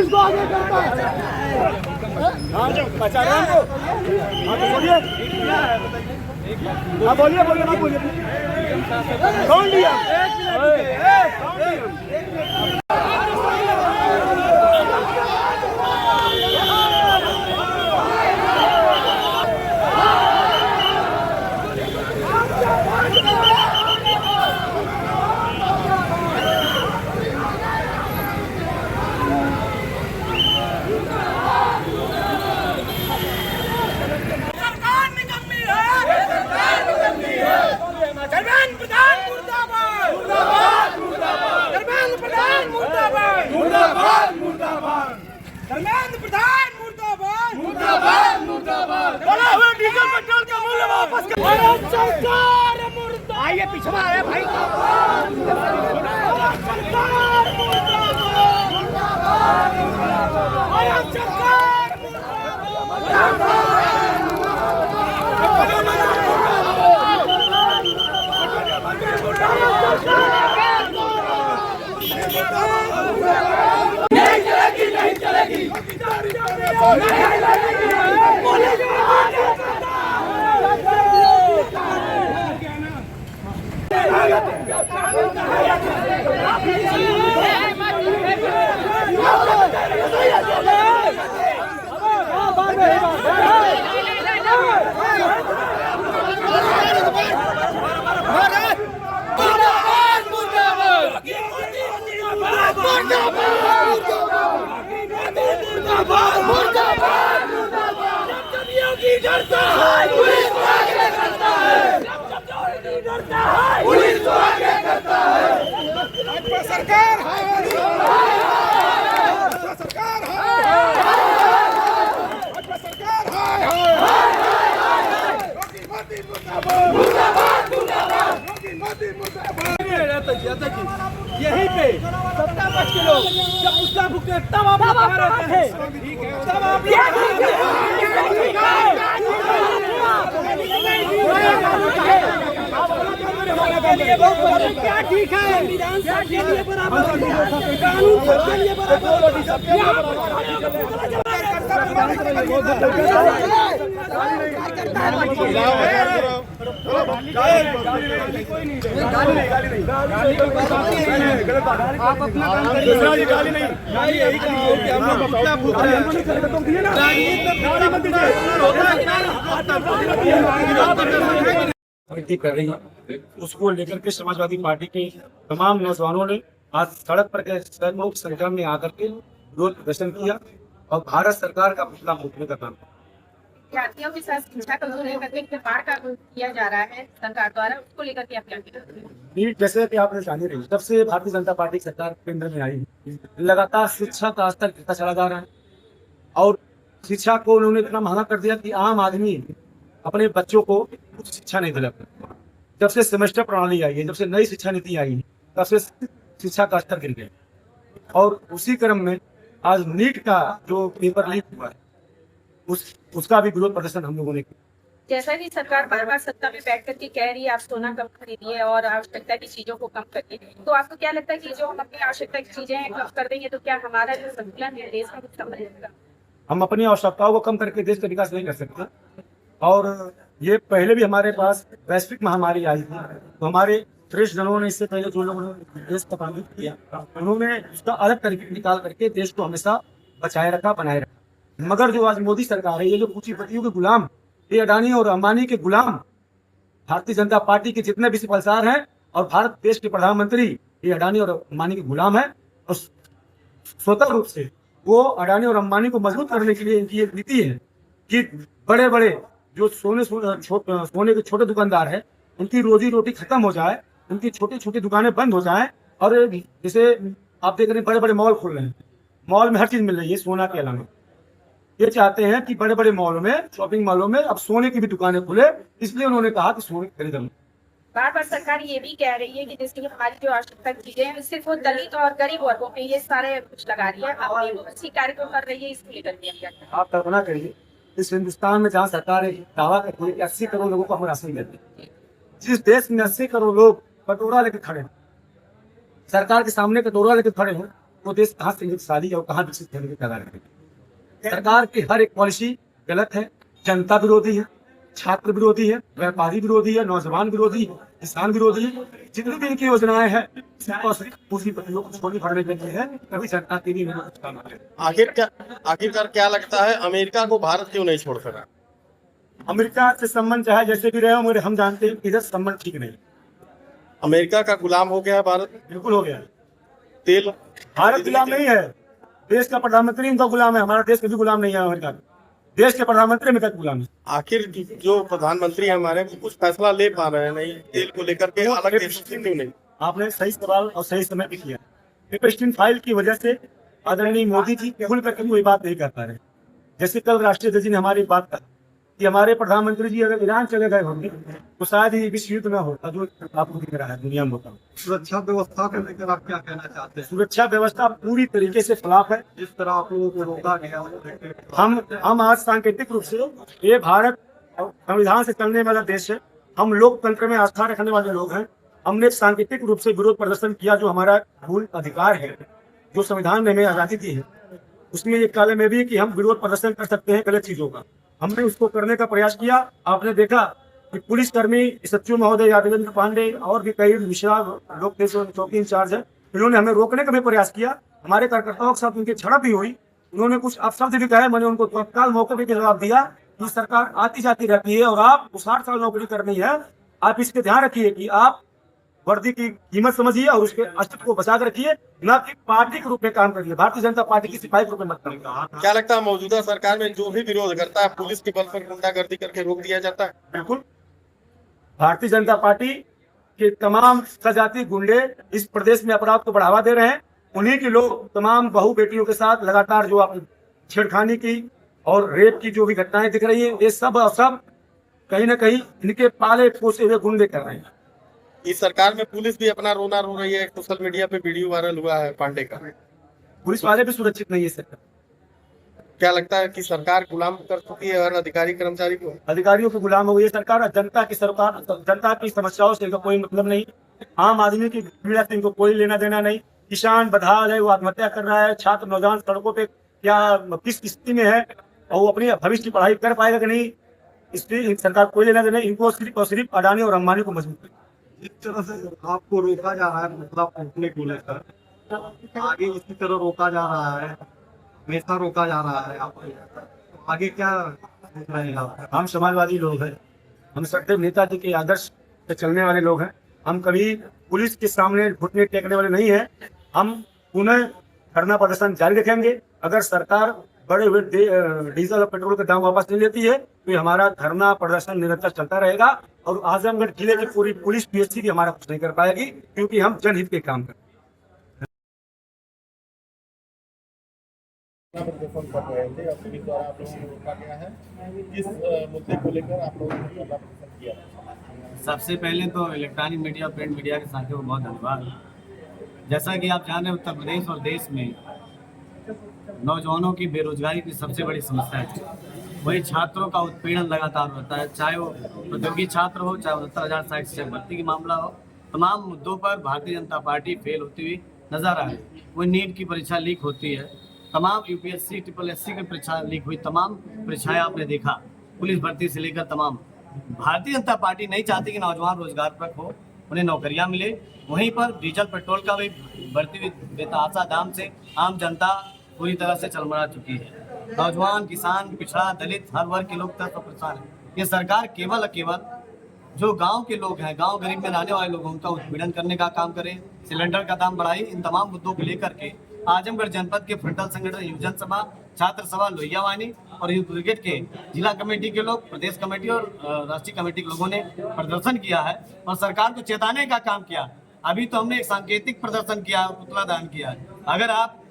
Police को आगे करता है। हाँ जो बचा रहे हैं हाँ बोलिए बोलिए मत बोलिए कौन लिया धर्मेंद्र प्रधान मुर्दाबाद मुर्दाबाद मुर्दाबाद बोला हुआ डीजल पेट्रोल का मूल्य वापस कर सरकार मुर्दाबाद आइए पीछे में आए भाई सरकार मुर्दाबाद मुर्दाबाद सरकार नहीं चलेगी पुलिस को आगे करता है सरकार सरकार यहीं पे 70 किलो जब उसका भुगते तब आप थे तब आप क्या ठीक है संविधान सबके लिए बराबर कानून सबके लिए बराबर आप अपना काम करिए गाली नहीं यही कहा कि हम लोग अपना भूख रहे हैं कर रही है उसको लेकर के समाजवादी पार्टी के तमाम नौजवानों ने आज सड़क पर सैकड़ों की संख्या में आकर के विरोध प्रदर्शन किया और भारत सरकार का पुतला फूकने का काम विद्यार्थियों के साथ शिक्षा का खिलवाड़ का किया जा रहा है सरकार द्वारा उसको लेकर के आप क्या कहते? जैसे कि आपने जानी रही जब से भारतीय जनता पार्टी सरकार केंद्र में आई लगातार शिक्षा का स्तर गिरता चला जा रहा है और शिक्षा को उन्होंने इतना महंगा कर दिया कि आम आदमी अपने बच्चों को कुछ शिक्षा नहीं दिला। जब से सेमेस्टर प्रणाली आई है जब से नई शिक्षा नीति आई है तब से शिक्षा का स्तर गिर गया और उसी क्रम में आज नीट का जो पेपर लीक हुआ है उसका भी विरोध प्रदर्शन हम लोगों ने किया। जैसा कि सरकार बार बार सत्ता में बैठ करके कह रही है आप सोना कम खरीदिए और आवश्यकता की चीजों को कम करिए, तो आपको क्या लगता है कि जो हम अपनी आवश्यकता की चीजें कम कर देंगे तो क्या हमारा जो संतुलन है देश का कुछ कम रहेगा? हम अपनी आवश्यकताओं को कम करके देश का विकास नहीं कर सकते और ये पहले भी हमारे पास वैश्विक महामारी आई थी तो हमारे श्रेष्ठ जनों ने इससे पहले जो लोगों ने देश का पालन किया उन्होंने उसका अलग तरीके निकाल करके देश को हमेशा बचाए रखा बनाए रखा। मगर जो आज मोदी सरकार है ये जो पूंजीपतियों के गुलाम ये अडानी और अंबानी के गुलाम भारतीय जनता पार्टी के जितने भी सिपहसार हैं और भारत देश के प्रधानमंत्री ये अडानी और अंबानी के गुलाम है और स्वतः रूप से वो अडानी और अंबानी को मजबूत करने के लिए इनकी एक नीति है कि बड़े बड़े जो सोने के छोटे दुकानदार है उनकी रोजी रोटी खत्म हो जाए, उनकी छोटी छोटी दुकानें बंद हो जाए और जैसे आप देख रहे हैं बड़े बड़े मॉल खुल रहे हैं, मॉल में हर चीज मिल रही है सोना के अलावा। ये चाहते हैं कि बड़े बड़े मॉलों में शॉपिंग मॉलों में अब सोने की भी दुकानें खुले, इसलिए उन्होंने कहा कि सोने खरीदो। बार बार सरकार ये भी कह रही है कि जिसकी हमारी जो आवश्यकता की चीजें हैं सिर्फ वो दलित और गरीब वर्गों पे ये सारे कुछ लगा रही है, अच्छी कार्यक्रम कर रही है इसको लेकर। आप कल्पना करिए इस हिंदुस्तान में जहाँ सरकार दावा करती है कि 80 करोड़ लोगों को हम राशन देते हैं, जिस देश में 80 करोड़ लोग कटोरा लेकर खड़े हैं, सरकार के सामने कटोरा लेकर खड़े हैं, वो देश कहाँ शक्तिशाली और कहाँ विकसित होने की कगार है। सरकार की हर एक पॉलिसी गलत है, जनता विरोधी है, छात्र विरोधी है, व्यापारी विरोधी है, नौजवान विरोधी है, किसान विरोधी है। जितनी भी इनकी योजनाएं हैं सिर्फ और सिर्फ पूंजीपतियों को छोटी भरने के लिए है, कभी जनता के लिए नहीं कुछ काम है। आखिरकार क्या लगता है, अमेरिका को भारत क्यों नहीं छोड़ सका? अमेरिका से संबंध चाहे जैसे भी रहे हो, मगर हम जानते हैं कि इधर संबंध ठीक नहीं। अमेरिका का गुलाम हो गया है भारत। बिल्कुल हो गया। तेल भारत गुलाम नहीं है, देश का प्रधानमंत्री उनका गुलाम है। हमारा देश कभी गुलाम नहीं है अमेरिका का, देश के प्रधानमंत्री अमेरिका का गुलाम है। आखिर जो प्रधानमंत्री है हमारे, वो कुछ फैसला ले पा रहे हैं नहीं तेल को लेकर के, अलग देशों से क्यों नहीं? आपने सही सवाल और सही समय पे किया। एपस्टीन फाइल की वजह से आदरणीय मोदी जी खुल करके कोई बात नहीं कर पा रहे। जैसे कल राष्ट्रीय अध्यक्ष ने हमारी बात कहा कि हमारे प्रधानमंत्री जी अगर ईरान चले गए होंगे तो शायद ही विश्व युद्ध में होता जो आपको दिख रहा है दुनिया में होता। सुरक्षा व्यवस्था को लेकर आप क्या कहना चाहते हैं? सुरक्षा व्यवस्था पूरी तरीके से खिलाफ है। जिस तरह आप लोगों को रोका गया हम आज सांकेतिक रूप से, ये भारत संविधान से चलने वाला देश है, हम लोकतंत्र में आस्था रखने वाले लोग हैं। हमने सांकेतिक रूप से विरोध प्रदर्शन किया, जो हमारा मूल अधिकार है, जो संविधान ने हमें आजादी दी है। उसमें एक काले में भी कि हम विरोध प्रदर्शन कर सकते हैं गलत चीजों का, हमने उसको करने का प्रयास किया। आपने देखा कि पुलिसकर्मी सचिव महोदय यादवेंद्र पांडे और भी कई मिश्रा लोग थे जो चौकी इंचार्ज है, इन्होंने हमें रोकने का भी प्रयास किया। हमारे कार्यकर्ताओं के साथ उनकी झड़प भी हुई, उन्होंने कुछ अपशब्द भी कहे। मैंने उनको तत्काल मौके पर जवाब दिया कि सरकार आती जाती रहती है और आप 60 साल नौकरी करनी है, आप इसके ध्यान रखिए कि आप वर्दी की कीमत समझिए और उसके अस्तित्व को बचा कर रखिए, न कि पार्टी के रूप में काम करिए, भारतीय जनता पार्टी की सिपाही के रूप में मत करिए। क्या लगता है मौजूदा सरकार में जो भी विरोध करता है पुलिस के बल पर गुंडागर्दी करके रोक दिया जाता है? बिल्कुल, भारतीय जनता पार्टी के तमाम सजाती गुंडे इस प्रदेश में अपराध को बढ़ावा दे रहे हैं। उन्हीं के लोग तमाम बहू बेटियों के साथ लगातार जो आप छेड़खानी की और रेप की जो भी घटनाएं दिख रही है, ये सब कहीं ना कहीं इनके पाले पोसे हुए गुंडे कर रहे हैं। इस सरकार में पुलिस भी अपना रोना रो रही है। सोशल मीडिया पे वीडियो वायरल हुआ है पांडे का। पुलिस वाले भी सुरक्षित नहीं है सरकार। क्या लगता है कि सरकार गुलाम कर चुकी है हर अधिकारी कर्मचारी को? अधिकारियों को गुलाम हो गई है सरकार। जनता की सरकार, जनता की समस्याओं से इनका कोई मतलब नहीं, आम आदमी की पीड़ा से इनको कोई लेना देना नहीं। किसान बदहाल है, वो आत्महत्या कर रहा है, छात्र नौजवान सड़कों पे क्या किस स्थिति में है और वो अपनी भविष्य की पढ़ाई कर पाएगा कि नहीं, इसलिए सरकार कोई लेना देना। इनको सिर्फ और सिर्फ अडानी और अंबानी को मजबूत। जिस तरह से आपको रोका जा रहा है मतलब पहुंचने को लेकर, आगे इसी तरह रोका जा रहा है, हमेशा रोका जा रहा है, आपको आगे क्या रहेगा? हम समाजवादी लोग हैं, हम सदैव नेताजी के आदर्श से चलने वाले लोग हैं। हम कभी पुलिस के सामने घुटने टेकने वाले नहीं हैं। हम पुनः धरना प्रदर्शन जारी रखेंगे। अगर सरकार बढ़े हुए डीजल और पेट्रोल के दाम वापस नहीं लेती है तो हमारा धरना प्रदर्शन निरंतर चलता रहेगा और आजमगढ़ जिले की पूरी पुलिस पीएससी भी हमारा कुछ नहीं कर पाएगी, क्योंकि हम जनहित के काम करते हैं। सबसे पहले तो इलेक्ट्रॉनिक मीडिया, प्रिंट मीडिया के साथियों को बहुत धन्यवाद। जैसा कि आप जान रहे हैं, उत्तर प्रदेश और देश में नौजवानों की बेरोजगारी की सबसे बड़ी समस्या है। वही छात्रों का उत्पीड़न लगातार होता है, चाहे वो प्रौद्योगिकी छात्र हो, चाहे 69,000 साइट से भर्ती की मामला हो। तमाम मुद्दों पर भारतीय जनता पार्टी फेल होती हुई नजर आ रही है। वही नीट की परीक्षा लीक होती है, तमाम यूपीएससी, SSC की परीक्षा लीक हुई, तमाम परीक्षाएं आपने देखा, पुलिस भर्ती से लेकर तमाम। भारतीय जनता पार्टी नहीं चाहती कि नौजवान रोजगार पर हो, उन्हें नौकरियां मिले। वहीं पर डीजल पेट्रोल का भी बढ़ती हुई बेतहाशा दाम से आम जनता पूरी तरह से चरमरा चुकी है। नौजवान, किसान, पिछड़ा, दलित, हर वर्ग के लोग तक परेशान है। ये सरकार केवल जो गांव के लोग हैं, गांव गरीब में रहने वाले लोग, उनका उत्पीड़न करने का काम करे, सिलेंडर का दाम बढ़ाई। इन तमाम मुद्दों को लेकर के आजमगढ़ जनपद के फ्रंटल संगठन युवजन सभा, छात्र सभा लोहियावानी और यूथ ब्रिगेड के जिला कमेटी के लोग, प्रदेश कमेटी और राष्ट्रीय कमेटी के लोगों ने प्रदर्शन किया है और सरकार को चेताने का काम किया। अभी तो हमने एक सांकेतिक प्रदर्शन किया और पुतला दान किया है। अगर आप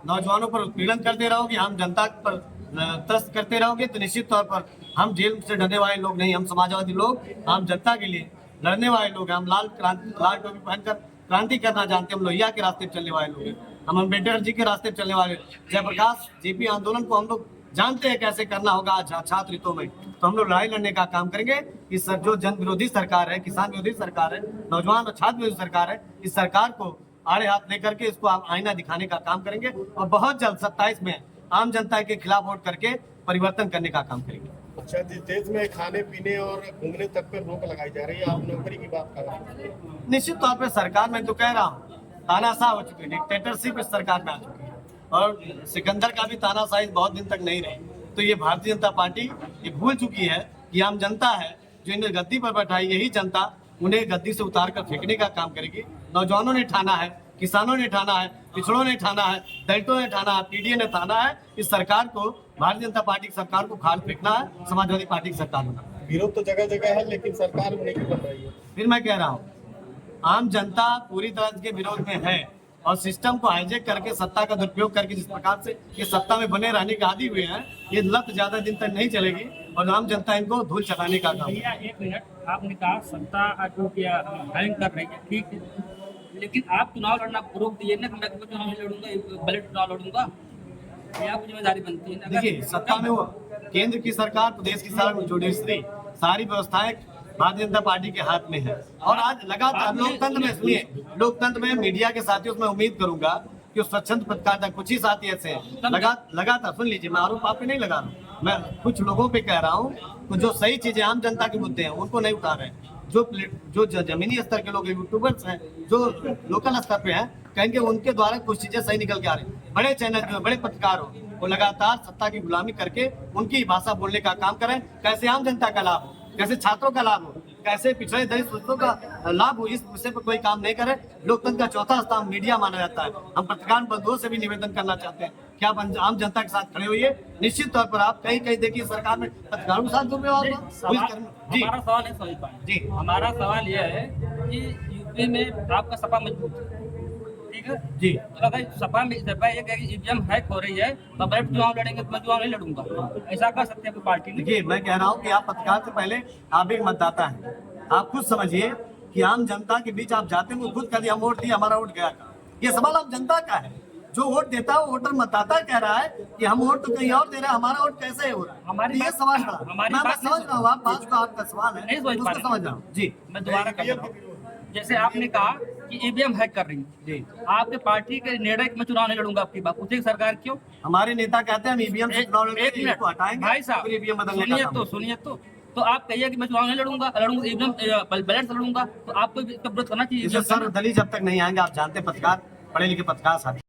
नौजवानों पर उत्पीड़न करते रहोगे, हम जनता पर त्रस्त करते रहोगे, तो निश्चित तौर पर हम जेल से डरने वाले लोग नहीं। हम समाजवादी लोग, हम जनता के लिए लड़ने वाले लोग हैं। हम लाल टोपी पहनकर क्रांति करना जानते हैं। हम लोहिया के रास्ते पर चलने वाले लोग हैं, हम अम्बेडकर जी के रास्ते पर चलने वाले। जयप्रकाश जेपी आंदोलन को हम लोग जानते हैं कैसे करना होगा छात्र हितों में। तो हम लोग लड़ाई लड़ने का काम करेंगे। इस जो जन विरोधी सरकार है, किसान विरोधी सरकार है, नौजवान और छात्र विरोधी सरकार है, इस सरकार को आड़े हाथ लेकर के इसको आप आईना दिखाने का काम करेंगे और बहुत जल्द 27 में आम जनता के खिलाफ वोट करके परिवर्तन करने का काम करेंगे। अच्छा, जिस देश में खाने पीने और घूमने तक पर रोक लगाई जा रही है, आप नौकरी की बात कर रहे हैं। निश्चित तौर पर सरकार, मैं तो कह रहा हूँ, तानाशाह हो चुकी है, डिक्टेटरशिप इस सरकार में आ चुकी है और सिकंदर का भी तानाशाही बहुत दिन तक नहीं रही। तो ये भारतीय जनता पार्टी ये भूल चुकी है कि आम जनता है जो इन्हें गद्दी पर बैठाई, यही जनता उन्हें गद्दी से उतार कर फेंकने का काम करेगी। नौजवानों ने ठाना है, किसानों ने ठाना है, पिछड़ों ने ठाना है, दलितों ने ठाना है, पीडीए ने ठाना है, इस सरकार को, भारतीय जनता पार्टी की सरकार को खाल फेंकना है, समाजवादी पार्टी की सरकार बनाना है। विरोध तो जगह जगह है, लेकिन सरकार नहीं बन रही है। फिर मैं कह रहा हूँ, आम जनता पूरी तरह के विरोध में है और सिस्टम को हाईजेक करके सत्ता का दुरुपयोग करके जिस प्रकार से ये सत्ता में बने रहने के आदी हुए हैं, ये लत ज्यादा दिन तक नहीं चलेगी और आम जनता इनको धूल चटाने का काम। भैया एक मिनट, आपने कहा सत्ता जो किया हायरिंग कर रही है, ठीक है, लेकिन आप चुनाव लड़ना रोक दिए ना कि मैं चुनाव नहीं लड़ूंगा, बजट चुनाव लड़ूंगा, ये आपकी जिम्मेदारी बनती है ना। देखिए, सत्ता में वो केंद्र की सरकार, प्रदेश की सरकार, जुडिशरी, सारी व्यवस्थाएं भारतीय जनता पार्टी के हाथ में है और आज लगातार लोकतंत्र में, सुनिए, लोकतंत्र में मीडिया के साथियों से मैं उम्मीद करूंगा कि उस स्वच्छंद पत्रकारिता, कुछ ही साथी ऐसे हैं लगातार, सुन लीजिए, मैं आरोप आप पे नहीं लगा रहा हूँ, मैं कुछ लोगों पे कह रहा हूँ जो सही चीजें आम जनता के मुद्दे हैं उनको नहीं उठा रहे हैं। जो जमीनी स्तर के लोग यूट्यूबर्स हैं, जो लोकल स्तर पे हैं, कहेंगे उनके द्वारा कुछ चीजें सही निकल के आ रही हैं। बड़े चैनल जो बड़े पत्रकार हो, वो लगातार सत्ता की गुलामी करके उनकी भाषा बोलने का काम करें। कैसे आम जनता का लाभ हो, कैसे छात्रों का लाभ हो, कैसे पिछड़े दलित वर्गों का लाभ हो, इस विषय पर कोई काम नहीं करे। लोकतंत्र का चौथा स्तंभ मीडिया माना जाता है। हम पत्रकार बंधुओं से भी निवेदन करना चाहते हैं कि आप आम जनता के साथ खड़े होइए। निश्चित तौर पर आप कहीं कहीं देखिए सरकार में पत्रकारों के साथ जी हमारा सवाल है समझ पाए जी, हमारा सवाल यह है कि यूपी में आपका सपा मजबूत है, ठीक है जी, तो अगर सपा में ये कहे कि ईवीएम हैक हो रही है तो बजट चुनाव लड़ेंगे तो मैं चुनाव नहीं लड़ूंगा, ऐसा कर सकते हैं पार्टी ने। देखिए, मैं कह रहा हूँ कि आप पत्रकार से पहले आप एक मतदाता हैं। आप खुद समझिए कि आम जनता के बीच आप जाते हैं, वो खुद कह दिया हम वोट दिया, हमारा वोट गया। ये सवाल आम जनता का है। जो वोट देता है वो वोटर मतदाता कह रहा है कि हम वोट तो कहीं और दे रहे हैं, हमारा वोट कैसे हो रहा है। हमारी ये बात- सवाल था। हमारी मैं बात समझ रहा हूँ, आप बात का आपका सवाल है, नहीं समझ पा उसको रहे। समझ रहा हूँ जी। मैं दोबारा कर रहा हूँ, जैसे आपने कहा कि ईवीएम हैक कर रही है जी, आपके पार्टी के निर्णय में चुनाव नहीं लड़ूंगा, आपकी बात पूछे सरकार क्यों? हमारे नेता कहते हैं हम ईवीएम से चुनाव लड़ेंगे, एक मिनट इसको हटाएंगे, भाई साहब, फिर ईवीएम बदलने का काम। सुनिए तो आप कहिए कि मैं चुनाव नहीं लड़ूंगा ईवीएम बजट से लड़ूंगा, तो आपको भी विरोध करना चाहिए। इसे सर्वदलीय जब तक नहीं आएंगे, आप जानते हैं पत्रकार, पढ़े लिखे पत्रकार साथी